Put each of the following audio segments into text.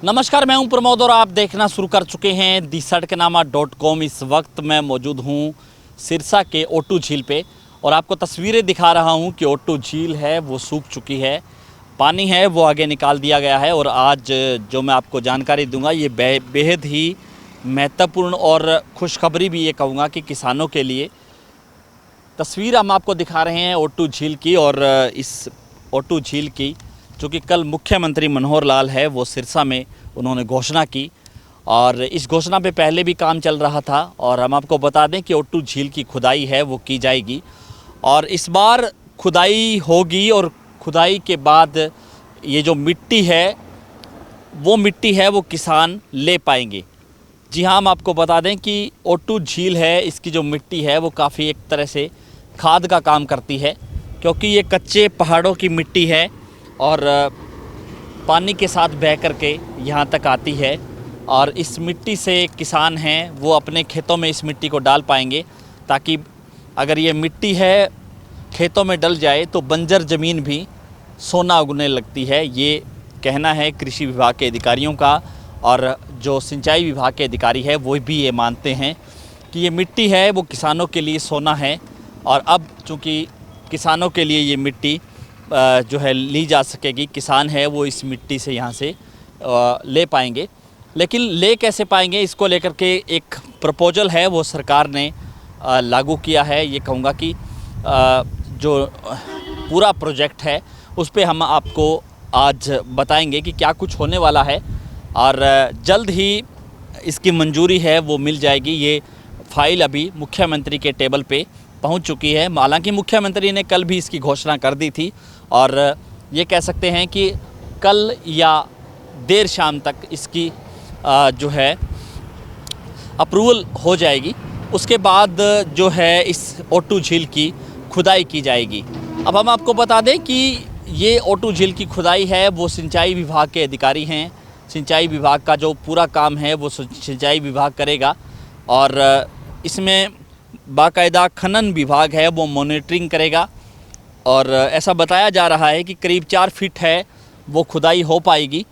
नमस्कार, मैं हूं प्रमोद और आप देखना शुरू कर चुके हैं दी-सड़कनामा.com। इस वक्त मैं मौजूद हूं सिरसा के ओटू झील पे और आपको तस्वीरें दिखा रहा हूं कि ओटू झील है वो सूख चुकी है, पानी है वो आगे निकाल दिया गया है। और आज जो मैं आपको जानकारी दूंगा ये बेहद ही महत्वपूर्ण और खुशखबरी भी ये कहूँगा कि किसानों के लिए। तस्वीर हम आपको दिखा रहे हैं ओटू झील की, और इस ओटू झील की जो कि कल मुख्यमंत्री मनोहर लाल है वो सिरसा में उन्होंने घोषणा की, और इस घोषणा पे पहले भी काम चल रहा था। और हम आपको बता दें कि ओटू झील की खुदाई है वो की जाएगी, और इस बार खुदाई होगी और खुदाई के बाद ये जो मिट्टी है वो किसान ले पाएंगे। जी हाँ, हम आपको बता दें कि ओटू झील है, इसकी जो मिट्टी है वो काफ़ी एक तरह से खाद का काम करती है, क्योंकि ये कच्चे पहाड़ों की मिट्टी है और पानी के साथ बह करके यहाँ तक आती है। और इस मिट्टी से किसान हैं वो अपने खेतों में इस मिट्टी को डाल पाएंगे, ताकि अगर ये मिट्टी है खेतों में डल जाए तो बंजर ज़मीन भी सोना उगने लगती है। ये कहना है कृषि विभाग के अधिकारियों का, और जो सिंचाई विभाग के अधिकारी है वो भी ये मानते हैं कि ये मिट्टी है वो किसानों के लिए सोना है। और अब चूँकि किसानों के लिए ये मिट्टी जो है ली जा सकेगी, किसान है वो इस मिट्टी से यहाँ से ले पाएंगे। लेकिन ले कैसे पाएंगे, इसको लेकर के एक प्रपोजल है वो सरकार ने लागू किया है। ये कहूँगा कि जो पूरा प्रोजेक्ट है उस पे हम आपको आज बताएंगे कि क्या कुछ होने वाला है, और जल्द ही इसकी मंजूरी है वो मिल जाएगी। ये फाइल अभी मुख्यमंत्री के टेबल पे पहुंच चुकी है। हालांकि मुख्यमंत्री ने कल भी इसकी घोषणा कर दी थी, और ये कह सकते हैं कि कल या देर शाम तक इसकी जो है अप्रूवल हो जाएगी। उसके बाद जो है इस ओटू झील की खुदाई की जाएगी। अब हम आपको बता दें कि ये ओटू झील की खुदाई है वो सिंचाई विभाग के अधिकारी हैं। सिंचाई विभाग का जो पूरा काम है वो सिंचाई विभाग करेगा, और इसमें बाकायदा खनन विभाग है वो मॉनिटरिंग करेगा। और ऐसा बताया जा रहा है कि करीब 4 फीट है वो खुदाई हो पाएगी,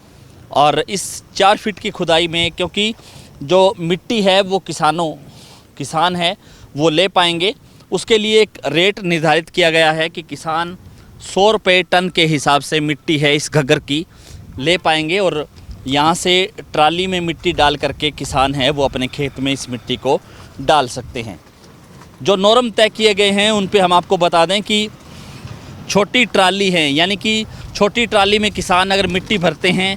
और इस 4 फीट की खुदाई में क्योंकि जो मिट्टी है वो किसान है वो ले पाएंगे, उसके लिए एक रेट निर्धारित किया गया है कि किसान 100 रुपये टन के हिसाब से मिट्टी है इस घग्गर की ले पाएंगे, और यहाँ से ट्राली में मिट्टी डाल करके किसान है वो अपने खेत में इस मिट्टी को डाल सकते हैं। जो नॉर्म तय किए गए हैं उन पे हम आपको बता दें कि छोटी ट्राली है, यानी कि छोटी ट्राली में किसान अगर मिट्टी भरते हैं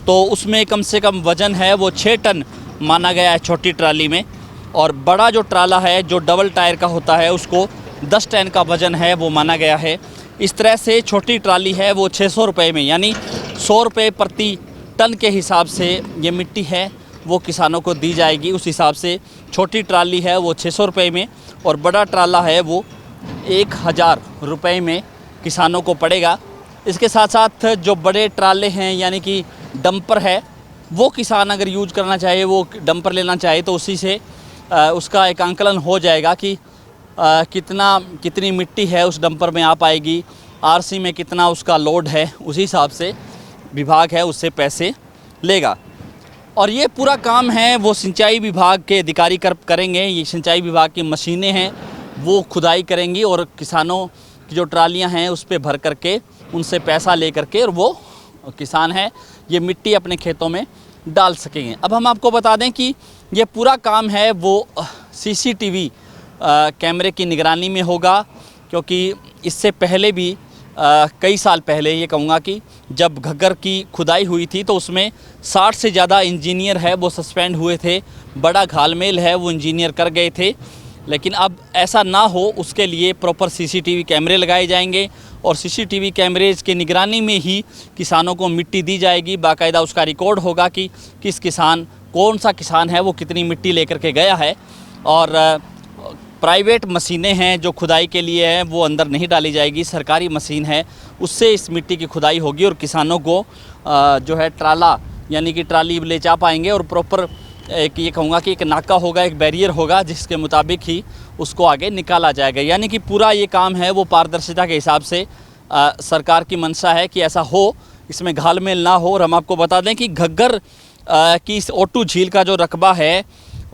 तो उसमें कम से कम वज़न है वो 6 टन माना गया है छोटी ट्राली में। और बड़ा जो ट्राला है जो डबल टायर का होता है उसको 10 टन का वज़न है वो माना गया है। इस तरह से छोटी ट्राली है वो 600 रुपये में, यानी 100 रुपये प्रति टन के हिसाब से ये मिट्टी है वो किसानों को दी जाएगी। उस हिसाब से छोटी ट्राली है वो 600 रुपये में, और बड़ा ट्राला है वो 1000 रुपये में किसानों को पड़ेगा। इसके साथ साथ जो बड़े ट्राले हैं यानी कि डंपर है वो किसान अगर यूज करना चाहे, वो डंपर लेना चाहे तो उसी से उसका एक आंकलन हो जाएगा कि कितनी मिट्टी है उस डंपर में आ पाएगी, आरसी में कितना उसका लोड है, उसी हिसाब से विभाग है उससे पैसे लेगा। और ये पूरा काम है वो सिंचाई विभाग के अधिकारी करेंगे। ये सिंचाई विभाग की मशीनें हैं वो खुदाई करेंगी, और किसानों की जो ट्रालियां हैं उस पे भर करके उनसे पैसा ले करके और वो किसान है ये मिट्टी अपने खेतों में डाल सकेंगे। अब हम आपको बता दें कि ये पूरा काम है वो सीसीटीवी कैमरे की निगरानी में होगा, क्योंकि इससे पहले भी कई साल पहले ये कहूँगा कि जब घग्गर की खुदाई हुई थी तो उसमें 60 से ज़्यादा इंजीनियर है वो सस्पेंड हुए थे। बड़ा घालमेल है वो इंजीनियर कर गए थे। लेकिन अब ऐसा ना हो उसके लिए प्रॉपर सीसीटीवी कैमरे लगाए जाएंगे, और सीसीटीवी कैमरेज की निगरानी में ही किसानों को मिट्टी दी जाएगी। बाकायदा उसका रिकॉर्ड होगा कि कौन सा किसान है वो कितनी मिट्टी लेकर के गया है। और प्राइवेट मशीनें हैं जो खुदाई के लिए हैं वो अंदर नहीं डाली जाएगी, सरकारी मशीन है उससे इस मिट्टी की खुदाई होगी, और किसानों को जो है ट्राला यानी कि ट्राली ले जा पाएंगे। और प्रॉपर एक ये कहूँगा कि एक नाका होगा, एक बैरियर होगा जिसके मुताबिक ही उसको आगे निकाला जाएगा। यानी कि पूरा ये काम है वो पारदर्शिता के हिसाब से सरकार की मंशा है कि ऐसा हो इसमें घालमेल ना हो। और हम आपको बता दें कि घग्गर की इस O2 झील का जो रकबा है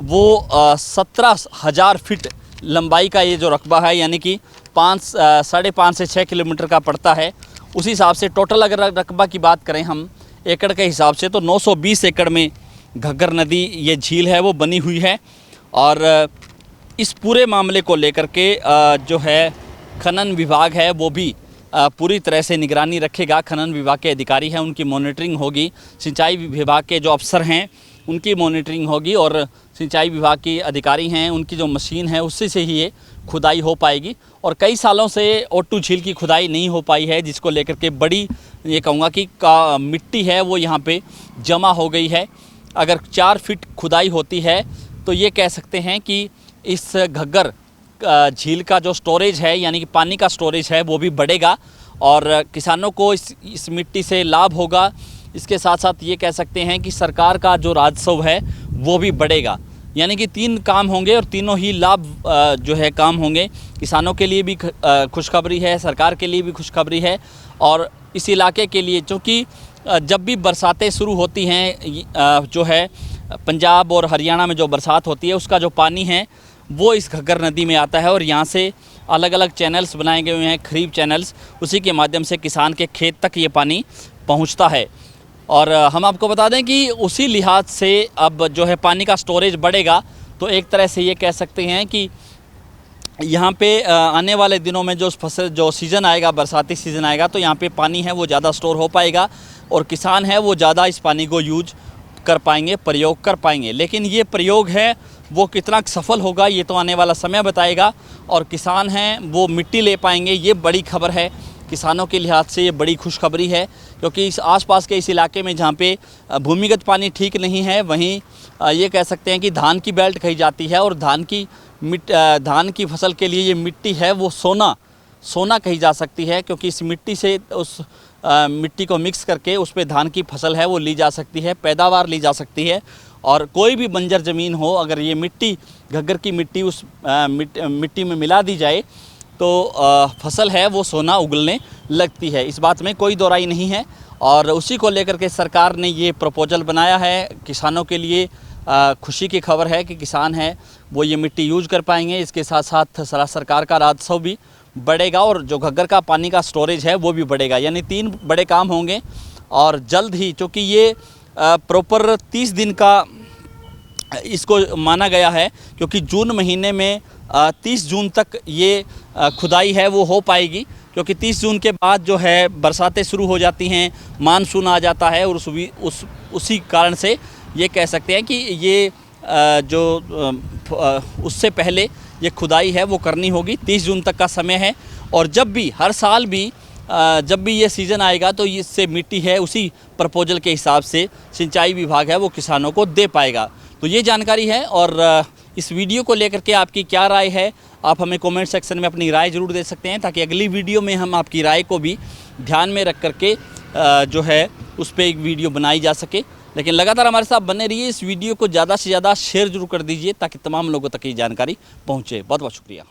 वो 17,000 फीट लंबाई का ये जो रकबा है, यानी कि 5.5 से 6 किलोमीटर का पड़ता है। उसी हिसाब से टोटल अगर रकबा की बात करें हम एकड़ के हिसाब से, तो 920 एकड़ में घग्गर नदी ये झील है वो बनी हुई है। और इस पूरे मामले को लेकर के जो है खनन विभाग है वो भी पूरी तरह से निगरानी रखेगा। खनन विभाग के अधिकारी हैं, उनकी मॉनिटरिंग होगी। सिंचाई विभाग के जो अफसर हैं उनकी मॉनिटरिंग होगी, और सिंचाई विभाग के अधिकारी हैं उनकी जो मशीन है उससे से ही ये खुदाई हो पाएगी। और कई सालों से O2 झील की खुदाई नहीं हो पाई है, जिसको लेकर के बड़ी ये कहूँगा कि मिट्टी है वो यहाँ पे जमा हो गई है। अगर 4 फीट खुदाई होती है तो ये कह सकते हैं कि इस घग्गर झील का जो स्टोरेज है, यानी कि पानी का स्टोरेज है, वो भी बढ़ेगा और किसानों को इस मिट्टी से लाभ होगा। इसके साथ साथ ये कह सकते हैं कि सरकार का जो राजस्व है वो भी बढ़ेगा। यानी कि 3 काम होंगे और तीनों ही लाभ जो है काम होंगे। किसानों के लिए भी खुशखबरी है, सरकार के लिए भी खुशखबरी है, और इस इलाके के लिए, क्योंकि जब भी बरसातें शुरू होती हैं जो है पंजाब और हरियाणा में जो बरसात होती है उसका जो पानी है वो इस घग्गर नदी में आता है, और यहाँ से अलग अलग चैनल्स बनाए गए हुए हैं, खरीफ चैनल्स, उसी के माध्यम से किसान के खेत तक ये पानी पहुँचता है। और हम आपको बता दें कि उसी लिहाज से अब जो है पानी का स्टोरेज बढ़ेगा, तो एक तरह से ये कह सकते हैं कि यहाँ पे आने वाले दिनों में जो सीज़न आएगा, बरसाती सीज़न आएगा, तो यहाँ पे पानी है वो ज़्यादा स्टोर हो पाएगा और किसान है वो ज़्यादा इस पानी को यूज कर पाएंगे, प्रयोग कर पाएंगे। लेकिन ये प्रयोग है वो कितना सफल होगा ये तो आने वाला समय बताएगा, और किसान हैं वो मिट्टी ले पाएंगे, ये बड़ी खबर है। किसानों के लिहाज से ये बड़ी खुशखबरी है, क्योंकि इस आसपास के इस इलाके में जहाँ पे भूमिगत पानी ठीक नहीं है, वहीं ये कह सकते हैं कि धान की बेल्ट कही जाती है, और धान की फसल के लिए ये मिट्टी है वो सोना कही जा सकती है, क्योंकि इस मिट्टी से उस मिट्टी को मिक्स करके उस पर धान की फसल है वो ली जा सकती है, पैदावार ली जा सकती है। और कोई भी बंजर ज़मीन हो, अगर ये मिट्टी घग्गर की मिट्टी उस मिट्टी में मिला दी जाए तो फसल है वो सोना उगलने लगती है। इस बात में कोई दो राय नहीं है, और उसी को लेकर के सरकार ने ये प्रपोजल बनाया है। किसानों के लिए खुशी की खबर है कि किसान है वो ये मिट्टी यूज कर पाएंगे। इसके साथ साथ सरकार का राजस्व भी बढ़ेगा, और जो घग्गर का पानी का स्टोरेज है वो भी बढ़ेगा। यानी 3 बड़े काम होंगे, और जल्द ही, क्योंकि ये प्रॉपर 30 दिन का इसको माना गया है, क्योंकि जून महीने में 30 जून तक ये खुदाई है वो हो पाएगी, क्योंकि 30 जून के बाद जो है बरसातें शुरू हो जाती हैं, मानसून आ जाता है, और उसी कारण से ये कह सकते हैं कि ये उससे पहले ये खुदाई है वो करनी होगी। 30 जून तक का समय है, और जब भी हर साल भी जब भी ये सीज़न आएगा तो इससे मिट्टी है उसी प्रपोजल के हिसाब से सिंचाई विभाग है वो किसानों को दे पाएगा। तो ये जानकारी है, और इस वीडियो को लेकर के आपकी क्या राय है, आप हमें कमेंट सेक्शन में अपनी राय ज़रूर दे सकते हैं, ताकि अगली वीडियो में हम आपकी राय को भी ध्यान में रख करके जो है उस पर एक वीडियो बनाई जा सके। लेकिन लगातार हमारे साथ बने रहिए, इस वीडियो को ज़्यादा से ज़्यादा शेयर जरूर कर दीजिए, ताकि तमाम लोगों तक ये जानकारी पहुँचे। बहुत बहुत शुक्रिया।